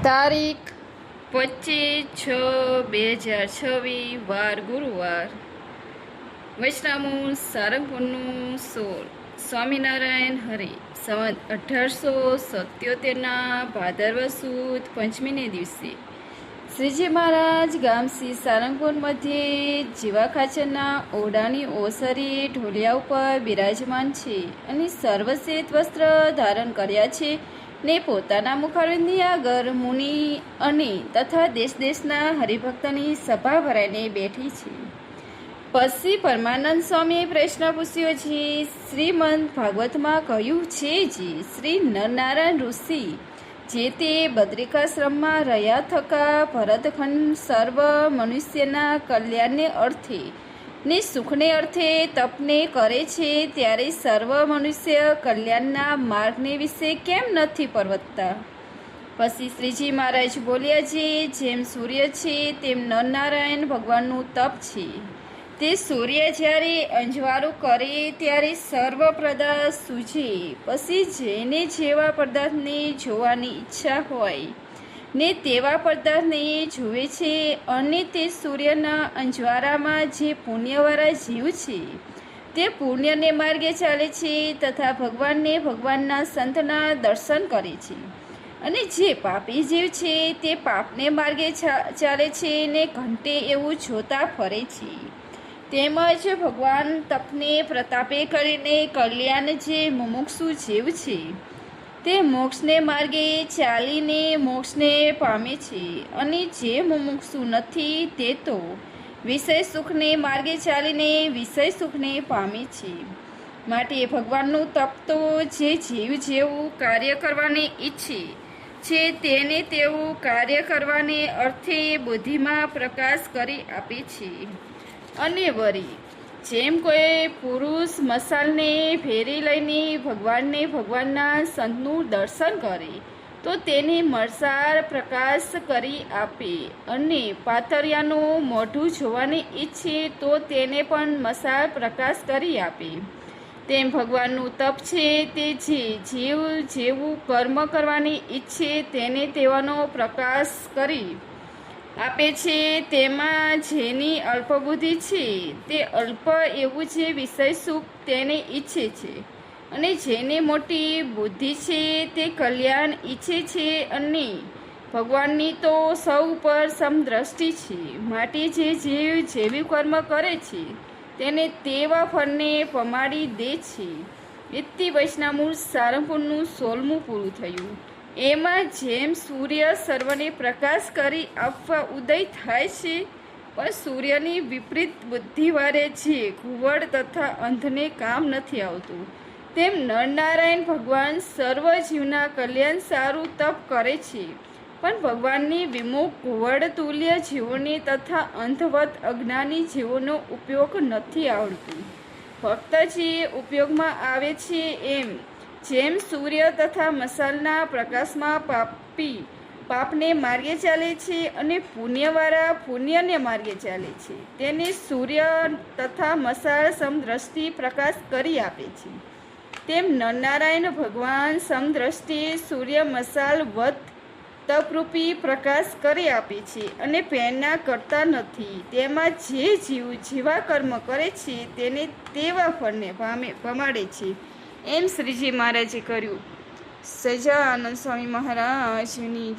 તારીખ 25/6/2026 વાર ગુરુવાર. વૈષ્ણવમૂળ સારંગપુરનું 16 સ્વામિનારાયણ હરિ સંવત 1877ના ભાદરવા સુદ પંચમીને દિવસે શ્રીજી મહારાજ ગામ શ્રી સારંગપુર મધ્યે જીવા ખાચરના ઓરડાની ઓસરી ઢોલિયા ઉપર બિરાજમાન છે અને સર્વશ્વેત વસ્ત્ર ધારણ કર્યા છે ને પોતાના મુખારવિંદની આગળ મુનિ અને તથા દેશ દેશના હરિભક્તની સભા ભરાઈને બેઠી છે. પછી પરમાનંદ સ્વામીએ પ્રશ્ન પૂછ્યો છે. શ્રીમદ ભાગવતમાં કહ્યું છે શ્રી નરનારાયણ ઋષિ જે તે બદ્રિકાશ્રમમાં રહ્યા થકા ભરતખંડ સર્વ મનુષ્યના કલ્યાણને અર્થે ને સુખને અર્થે તપને કરે છે, ત્યારે સર્વ મનુષ્ય કલ્યાણના માર્ગને વિશે કેમ નથી પરવતતા? પછી શ્રીજી મહારાજ બોલ્યા છે, જેમ સૂર્ય છે તેમ નરનારાયણ ભગવાનનું તપ છે. તે સૂર્ય જ્યારે અંજવાળું કરે ત્યારે સર્વ પદાર્થ સૂજે. પછી જેને જેવા પદાર્થને જોવાની ઈચ્છા હોય ને તેવા પદાર્થને જુએ છે, અને તે સૂર્યના અંજવાળામાં જે પુણ્યવાળા જીવ છે તે પુણ્યને માર્ગે ચાલે છે તથા ભગવાનને ભગવાનના સંતના દર્શન કરે છે, અને જે પાપી જીવ છે તે પાપને માર્ગે ચાલે છે ને ઘંટે એવું જોતા ફરે છે. તેમજ ભગવાન તપને પ્રતાપે કરીને કલ્યાણ જે મુમુક્ષુ જીવ છે તે મોક્ષને માર્ગે ચાલીને મોક્ષને પામે છે, અને જે મુમુક્ષુ નથી તે તો વિષય સુખને માર્ગે ચાલીને વિષય સુખને પામે છે. માટે ભગવાનનું તપ તો જે જીવ જેવું કાર્ય કરવાને ઈચ્છે છે તેને તેવું કાર્ય કરવાને અર્થે બુદ્ધિમાં પ્રકાશ કરી આપે છે. અને વળી જેમ કોઈ પુરુષ મસાલને ફેરી લઈને ભગવાનને ભગવાનના સંતનું દર્શન કરે તો તેને મસાલ પ્રકાશ કરી આપે, અને પાતળિયાનું મોઢું જોવાને ઈચ્છે તો તેને પણ મસાલ પ્રકાશ કરી આપે. તેમ ભગવાનનું તપ છે તે જે જીવ જેવું કર્મ કરવાની ઈચ્છે તેને તેવાનો પ્રકાશ કરી આપે છે. તેમાં જેની અલ્પબુદ્ધિ છે તે અલ્પ એવું જે વિષય સુખ તેને ઈચ્છે છે, અને જેને મોટી બુદ્ધિ છે તે કલ્યાણ ઈચ્છે છે, અને ભગવાનની તો સૌ ઉપર સમદ્રષ્ટિ છે. માટે જે જીવ જેવી કર્મ કરે છે તેને તેવા ફળને પમાડી દે છે. ઇતિ વૈષ્ણવમૂળ સારંગપુરનું 16મું પૂરું થયું. એમાં જેમ સૂર્ય સર્વને પ્રકાશ કરી આપવા ઉદય થાય છે, પણ સૂર્યની વિપરીત બુદ્ધિવાળે જે ઘુવડ તથા અંધને કામ નથી આવતું, તેમ નરનારાયણ ભગવાન સર્વ જીવના કલ્યાણ સારું તપ કરે છે, પણ ભગવાનની વિમુખ ઘુવડ તુલ્ય જીવોને તથા અંધવત અજ્ઞાની જીવોનો ઉપયોગ નથી આવડતું. ફક્ત જે ઉપયોગમાં આવે છે એમ જેમ સૂર્ય તથા મસાલના પ્રકાશમાં પાપી પાપને માર્ગે ચાલે છે અને પુણ્યવાળા પુણ્યને માર્ગે ચાલે છે, તેને સૂર્ય તથા મસાલ સમદ્રષ્ટિ પ્રકાશ કરી આપે છે. તેમ નરનારાયણ ભગવાન સમદ્રષ્ટિએ સૂર્ય મસાલ વત તપરૂપી પ્રકાશ કરી આપે છે, અને પ્રેરણા કરતા નથી. તેમાં જે જીવ જેવા કર્મ કરે છે તેને તેવા ફળને પમાડે છે. એમ શ્રીજી મહારાજે કર્યું. સહજાનંદ સ્વામી મહારાજની